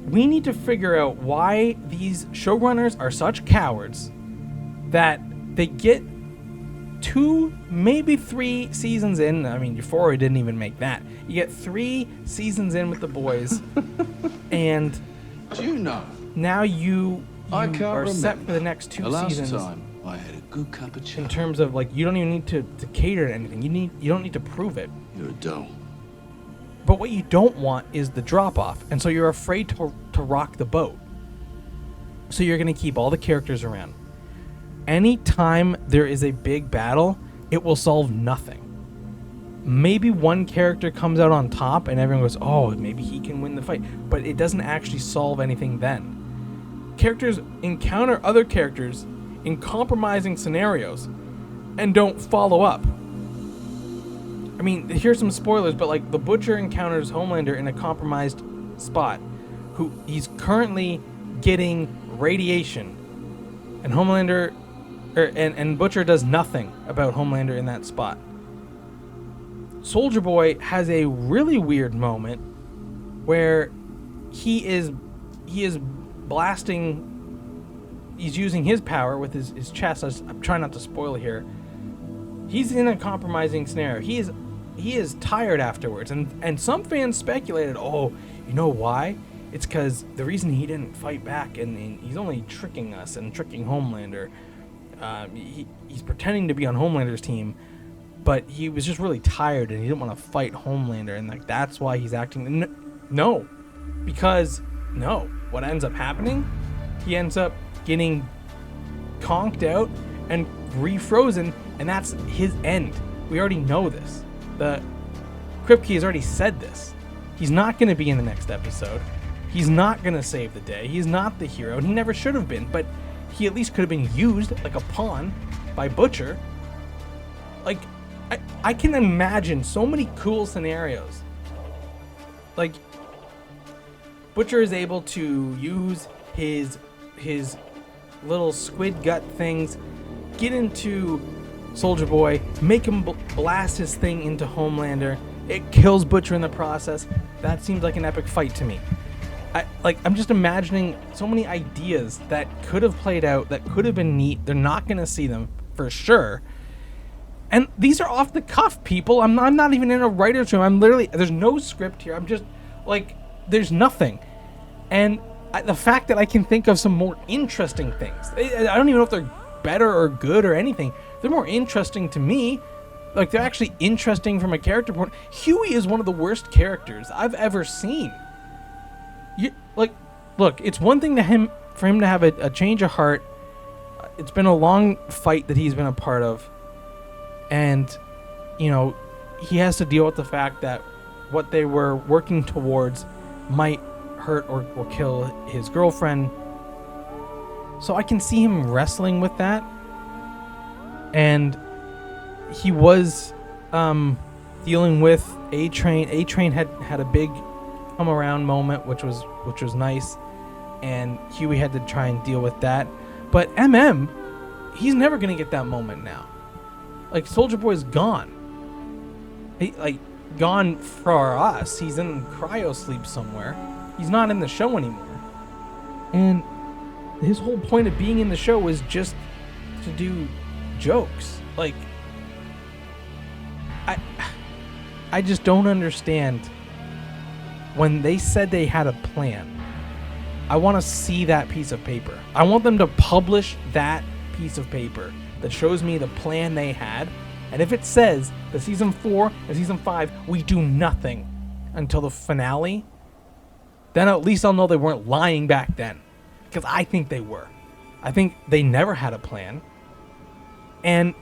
we need to figure out why these showrunners are such cowards that they get 2, maybe 3 seasons in. I mean, Euphoria didn't even make that. You get 3 seasons in with the boys, and Do you know? now you I can't are set remember for the next 2 the last seasons. time I had a good cup of In chai. terms of like, you don't even need to cater to anything. You don't need to prove it. You're a doll. But what you don't want is the drop off, and so you're afraid to rock the boat. So you're going to keep all the characters around. Anytime there is a big battle, it will solve nothing. Maybe one character comes out on top and everyone goes, oh, maybe he can win the fight. But it doesn't actually solve anything then. Characters encounter other characters in compromising scenarios and don't follow up. I mean, here's some spoilers, but like the Butcher encounters Homelander in a compromised spot, who he's currently getting radiation, and Homelander and Butcher does nothing about Homelander in that spot. Soldier Boy has a really weird moment where he is blasting. He's using his power with his chest. I'm trying not to spoil here. He's in a compromising scenario. He is tired afterwards, and some fans speculated, oh, you know why? It's because the reason he didn't fight back, and he's only tricking us and tricking Homelander. He's pretending to be on Homelander's team, but he was just really tired and he didn't want to fight Homelander, and like that's why he's acting. No, because what ends up happening? He ends up getting conked out and refrozen, and that's his end. We already know this. The Kripke has already said this. He's not going to be in the next episode. He's not going to save the day. He's not the hero, and he never should have been, but he at least could have been used like a pawn by Butcher. Like, I can imagine so many cool scenarios. Like, Butcher is able to use his little squid gut things, get into Soldier Boy, make him blast his thing into Homelander. It kills Butcher in the process. That seems like an epic fight to me. I'm just imagining so many ideas that could have played out, that could have been neat. They're not going to see them for sure. And these are off the cuff, people. I'm not even in a writer's room. I'm literally, there's no script here. I'm just like, there's nothing. And the fact that I can think of some more interesting things. I don't even know if they're better or good or anything. They're more interesting to me. Like, they're actually interesting from a character point. Huey is one of the worst characters I've ever seen. Look, it's one thing for him to have a change of heart. It's been a long fight that he's been a part of. And, he has to deal with the fact that what they were working towards might hurt or kill his girlfriend. So I can see him wrestling with that. And he was dealing with A-Train. A-Train had a big come around moment, which was nice, and Huey had to try and deal with that. But he's never gonna get that moment now. Like, Soldier Boy's gone. Gone for us. He's in cryo sleep somewhere. He's not in the show anymore. And his whole point of being in the show was just to do jokes. Like, I just don't understand. When they said they had a plan, I want to see that piece of paper. I want them to publish that piece of paper that shows me the plan they had. And if it says that season 4 and season 5, we do nothing until the finale, then at least I'll know they weren't lying back then. Because I think they were. I think they never had a plan. And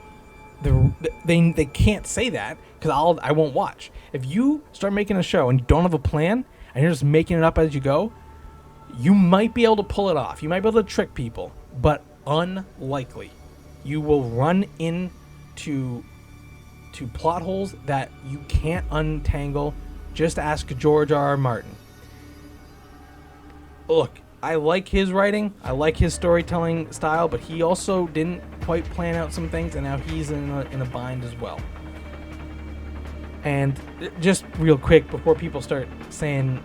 they can't say that because I won't watch. If you start making a show and you don't have a plan and you're just making it up as you go, you might be able to pull it off. You might be able to trick people, but unlikely. You will run into plot holes that you can't untangle. Just ask George R.R. Martin. Look, I like his writing. I like his storytelling style, but he also didn't quite plan out some things, and now he's in a bind as well. And just real quick, before people start saying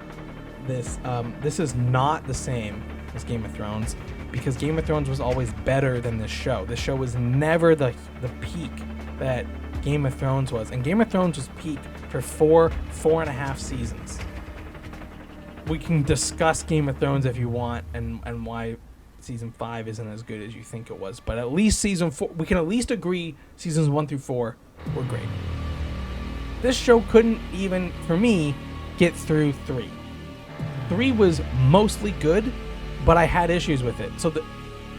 this. This is not the same as Game of Thrones, because Game of Thrones was always better than this show. This show was never the peak that Game of Thrones was, and Game of Thrones was peak for 4.5 seasons. We can discuss Game of Thrones if you want, and why season 5 isn't as good as you think it was, but at least season 4, we can at least agree seasons 1 through 4 were great. This show couldn't even, for me, get through 3. 3 was mostly good, but I had issues with it. So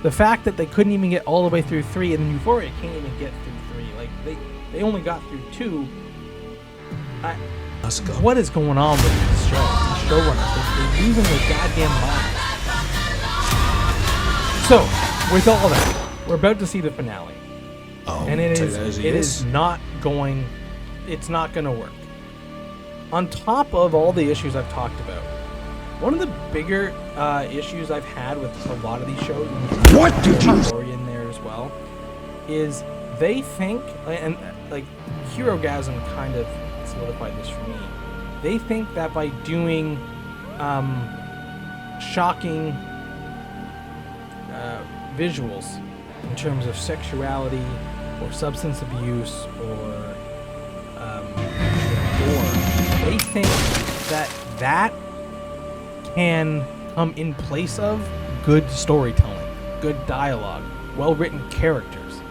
the fact that they couldn't even get all the way through 3, and then Euphoria can't even get through 3, like they only got through 2. Let's go. What is going on with this show? The showrunners, they're losing their goddamn minds. So, with all that, we're about to see the finale, and it is not going to work. On top of all the issues I've talked about, one of the bigger issues I've had with a lot of these shows, What did you story in there as well, is they think, and like Herogasm kind of solidified this for me. They think that by doing shocking visuals in terms of sexuality or substance abuse or gore, they think that can come in place of good storytelling, good dialogue, well-written characters,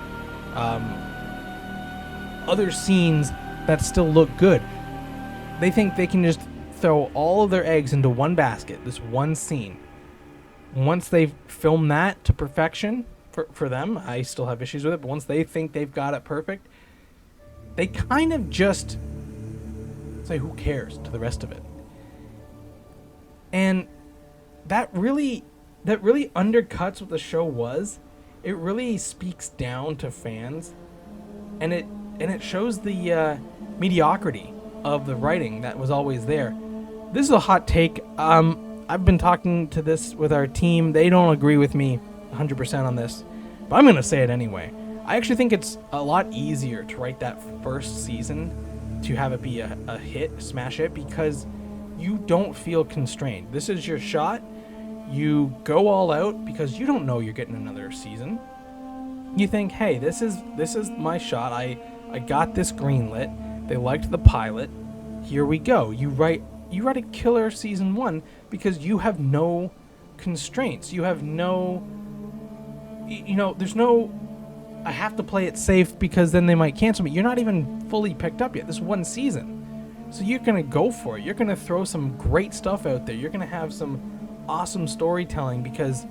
other scenes that still look good. They think they can just throw all of their eggs into one basket, this one scene. Once they've filmed that to perfection, for them, I still have issues with it, but once they think they've got it perfect, they kind of just say, who cares, to the rest of it. And that really undercuts what the show was. It really speaks down to fans, and it shows the mediocrity of the writing that was always there. This is a hot take. I've been talking to this with our team. They don't agree with me 100% on this, but I'm going to say it anyway. I actually think it's a lot easier to write that first season to have it be a hit, a smash hit, because you don't feel constrained. This is your shot. You go all out because you don't know you're getting another season. You think, hey, this is my shot. I got this greenlit. They liked the pilot. Here we go. You write a killer season 1 because you have no constraints. You have no, there's no, I have to play it safe because then they might cancel me. You're not even fully picked up yet. This is one season. So you're going to go for it. You're going to throw some great stuff out there. You're going to have some awesome storytelling because,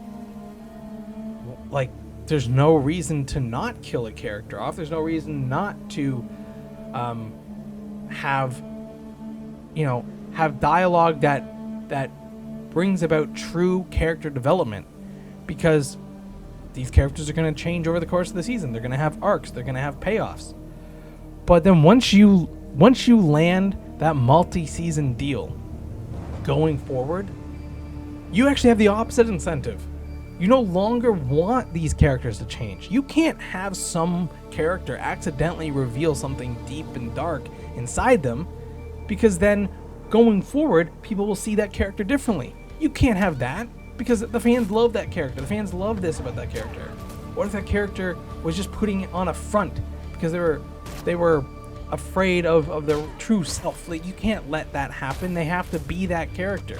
like, there's no reason to not kill a character off. There's no reason not to have dialogue that brings about true character development, because these characters are going to change over the course of the season. They're going to have arcs. They're going to have payoffs. But then once you land that multi-season deal going forward, you actually have the opposite incentive. You no longer want these characters to change. You can't have some character accidentally reveal something deep and dark inside them, because then going forward, people will see that character differently. You can't have that, because the fans love that character. The fans love this about that character. What if that character was just putting it on a front because they were afraid of their true self? Like, you can't let that happen. They have to be that character.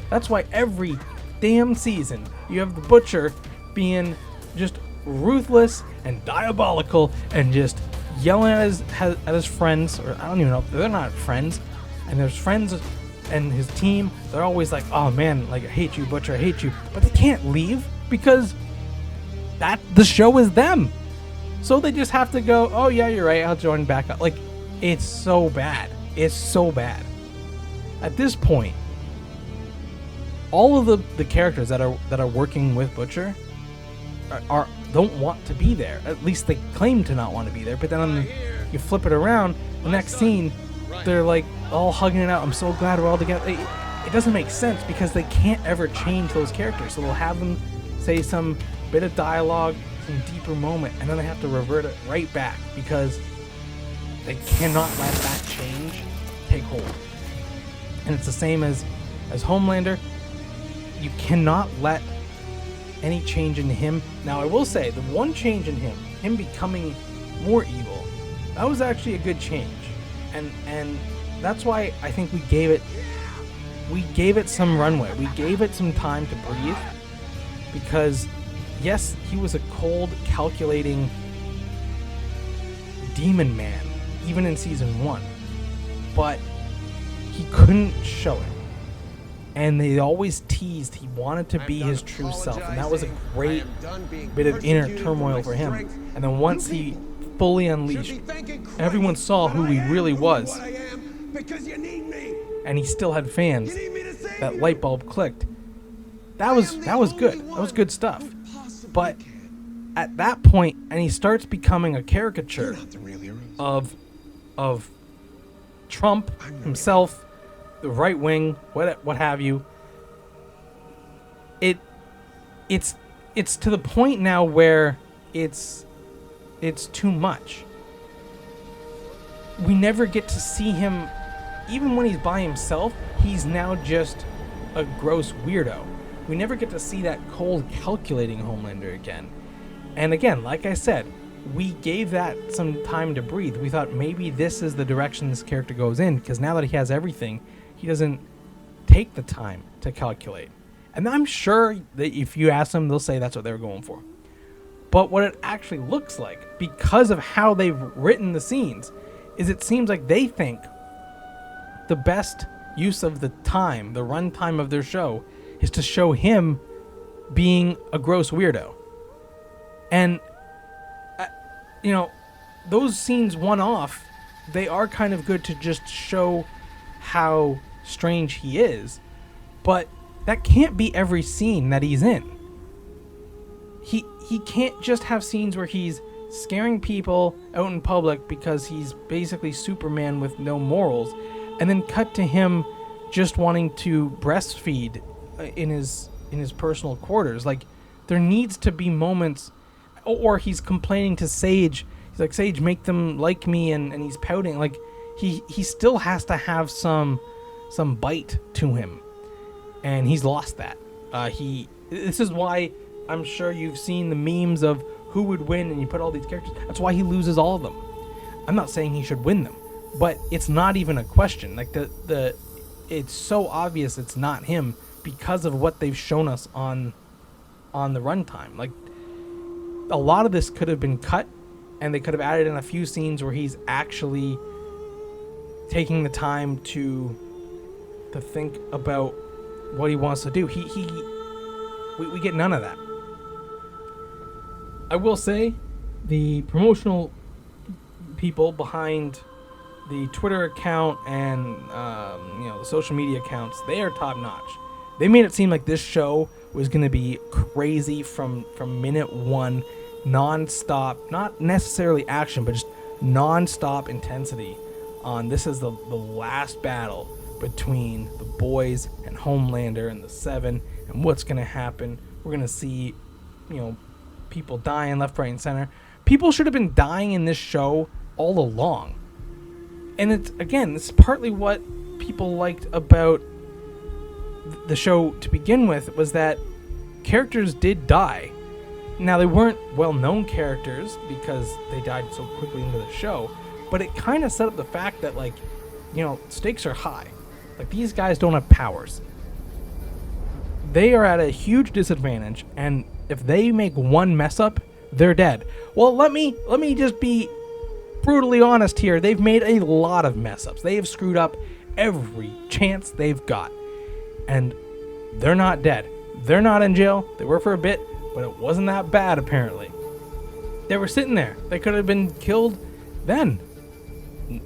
That's why every damn season you have the Butcher being just ruthless and diabolical and just yelling at his friends, or I don't even know if they're not friends, and there's friends and his team. They're always like, oh man, like, I hate you, Butcher, I hate you, but they can't leave because that the show is them. So they just have to go, oh yeah, you're right, I'll join back up. Like, it's so bad. It's so bad. At this point, all of the characters that are working with Butcher are don't want to be there. At least they claim to not want to be there. But then you flip it around, the next scene, they're like all hugging it out. I'm so glad we're all together. It doesn't make sense because they can't ever change those characters. So they'll have them say some bit of dialogue, some deeper moment, and then they have to revert it right back because they cannot let that change take hold. And it's the same as as Homelander. You cannot let any change in him. Now, I will say, the one change in him becoming more evil, that was actually a good change. And that's why I think we gave it some runway. We gave it some time to breathe. Because, yes, he was a cold, calculating demon man, even in season 1. But he couldn't show it. And they always teased he wanted to be his true self. And that was a great bit of inner turmoil for him. And then once he fully unleashed, everyone saw who he really was. And he still had fans. That light bulb clicked. That was good. That was good stuff. But at that point, and he starts becoming a caricature of Trump himself, the right wing, what have you. It's to the point now where it's too much. We never get to see him, even when he's by himself. He's now just a gross weirdo. We never get to see that cold, calculating Homelander again. And again, like I said, we gave that some time to breathe. We thought maybe this is the direction this character goes in, because now that he has everything, he doesn't take the time to calculate. And I'm sure that if you ask them, they'll say that's what they were going for. But what it actually looks like, because of how they've written the scenes, is it seems like they think the best use of the time, the runtime of their show, is to show him being a gross weirdo. And, those scenes one-off, they are kind of good to just show how strange he is. But that can't be every scene that he's in. He can't just have scenes where he's scaring people out in public because he's basically Superman with no morals, and then cut to him just wanting to breastfeed in his personal quarters. Like, there needs to be moments, or he's complaining to Sage. He's like, Sage, make them like me, and he's pouting. Like, he still has to have some bite to him, and he's lost that. This is why I'm sure you've seen the memes of who would win, and you put all these characters. That's why he loses all of them. I'm not saying he should win them, but it's not even a question. Like, it's so obvious it's not him because of what they've shown us on the runtime. Like, a lot of this could have been cut, and they could have added in a few scenes where he's actually taking the time to think about what he wants to do. We get none of that. I will say, the promotional people behind the Twitter account and the social media accounts, they are top notch. They made it seem like this show was going to be crazy from minute one, non-stop, not necessarily action, but just non-stop intensity on this is the last battle between the boys and Homelander and the Seven, and what's going to happen. We're going to see, people dying left, right, and center. People should have been dying in this show all along. And it's partly what people liked about the show to begin with, was that characters did die. Now, they weren't well-known characters because they died so quickly into the show, but it kind of set up the fact that, stakes are high. Like, these guys don't have powers. They are at a huge disadvantage, and if they make one mess up, they're dead. Well, let me just be brutally honest here. They've made a lot of mess ups. They have screwed up every chance they've got, and they're not dead. They're not in jail. They were for a bit, but it wasn't that bad, apparently. They were sitting there. They could have been killed then.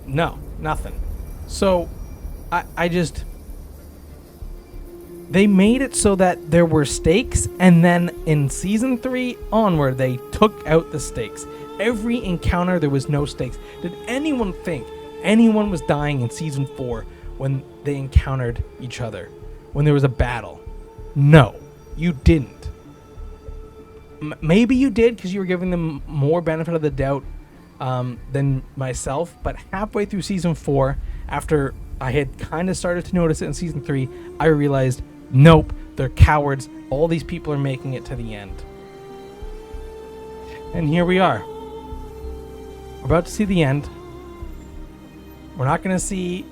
No, nothing. So they made it so that there were stakes, and then in season 3 onward, they took out the stakes. Every encounter, there was no stakes. Did anyone think anyone was dying in season 4 when they encountered each other? When there was a battle? No, you didn't. Maybe you did because you were giving them more benefit of the doubt than myself, but halfway through season 4, after I had kind of started to notice it in season 3. I realized, nope, they're cowards. All these people are making it to the end. And here we are. We're about to see the end. We're not going to see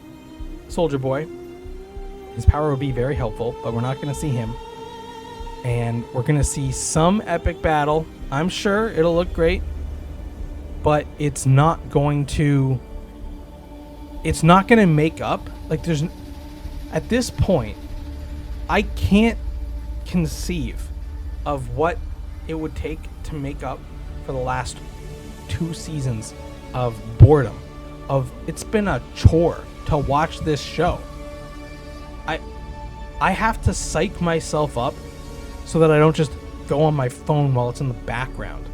Soldier Boy. His power will be very helpful, but we're not going to see him. And we're going to see some epic battle. I'm sure it'll look great, but it's not going to make up. Like, there's, at this point, I can't conceive of what it would take to make up for the last 2 seasons of boredom. It's been a chore to watch this show. I have to psych myself up so that I don't just go on my phone while it's in the background.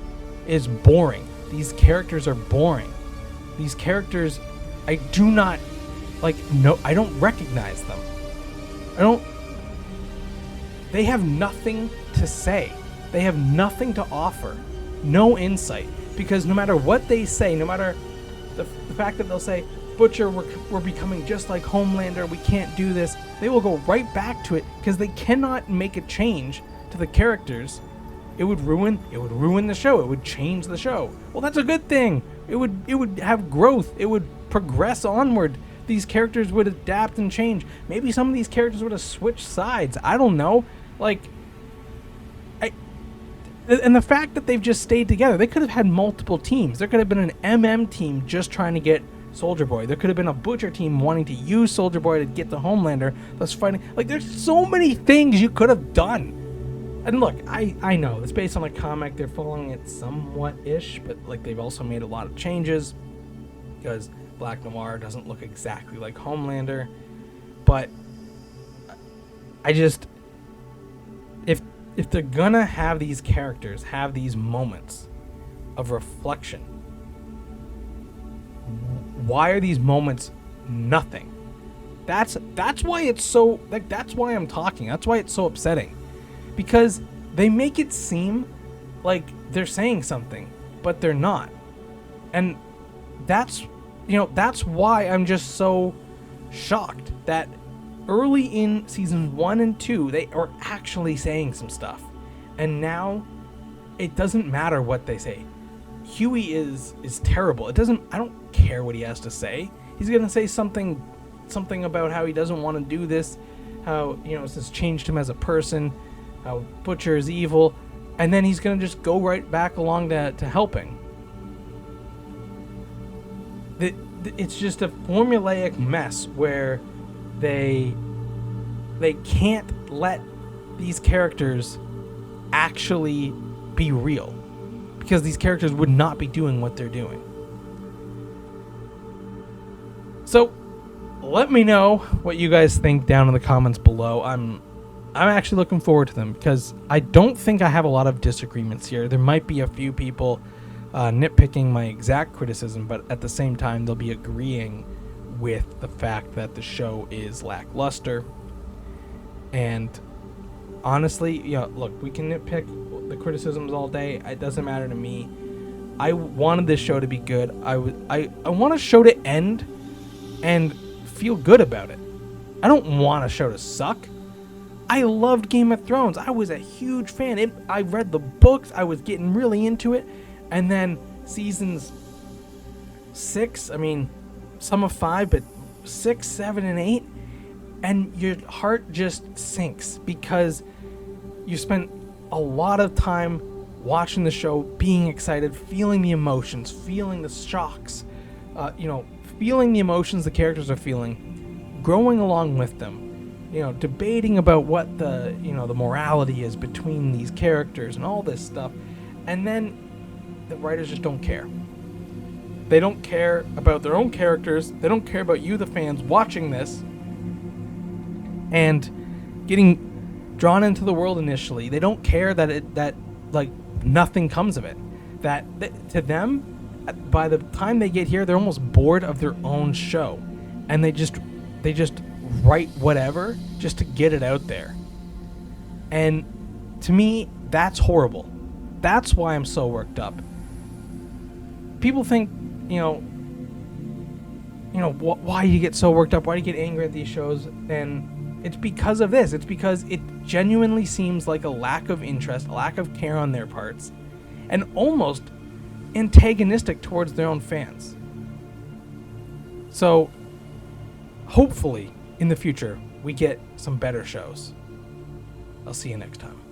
It's boring. These characters are boring. These characters, I do not, I don't recognize them. They have nothing to say. They have nothing to offer. No insight. Because no matter what they say, no matter the fact that they'll say, Butcher, we're becoming just like Homelander, we can't do this, they will go right back to it because they cannot make a change to the characters. It would ruin the show. It would change the show. Well, that's a good thing. It would have growth. It would progress onward. These characters would adapt and change. Maybe some of these characters would have switched sides. I don't know. And the fact that they've just stayed together, they could have had multiple teams. There could have been an MM team just trying to get Soldier Boy. There could have been a Butcher team wanting to use Soldier Boy to get the Homelander. Thus fighting. There's so many things you could have done. And look, I know it's based on a comic. They're following it somewhat-ish, but they've also made a lot of changes because Black Noir doesn't look exactly like Homelander. But I just, if they're gonna have these characters have these moments of reflection, why are these moments nothing? That's why it's so, that's why I'm talking. That's why it's so upsetting. Because they make it seem like they're saying something, but they're not. And that's why I'm just so shocked that early in seasons 1 and 2, they are actually saying some stuff. And now it doesn't matter what they say. Huey is terrible. I don't care what he has to say. He's going to say something about how he doesn't want to do this, how, it's just changed him as a person, how Butcher is evil, and then he's going to just go right back along to helping. It's just a formulaic mess where they can't let these characters actually be real, because these characters would not be doing what they're doing. So let me know what you guys think down in the comments below. I'm actually looking forward to them because I don't think I have a lot of disagreements here. There might be a few people nitpicking my exact criticism, but at the same time they'll be agreeing with the fact that the show is lackluster. And honestly, look, we can nitpick the criticisms all day. It doesn't matter to me. I wanted this show to be good. I want a show to end and feel good about it. I don't want a show to suck. I loved Game of Thrones. I was a huge fan. I read the books. I was getting really into it. And then seasons 6, some of 5, but 6, 7, and 8, and your heart just sinks because you spent a lot of time watching the show, being excited, feeling the emotions, feeling the shocks, feeling the emotions the characters are feeling, growing along with them, debating about what the morality is between these characters and all this stuff. And then the writers just don't care. They don't care about their own characters. They don't care about you, the fans, watching this and getting drawn into the world initially. They don't care that nothing comes of it. That to them, by the time they get here, they're almost bored of their own show, and they just write whatever just to get it out there. And to me, that's horrible. That's why I'm so worked up. People think, why you get so worked up, why do you get angry at these shows, and it's because of this. It's because it genuinely seems like a lack of interest, a lack of care on their parts, and almost antagonistic towards their own fans. So, hopefully, in the future, we get some better shows. I'll see you next time.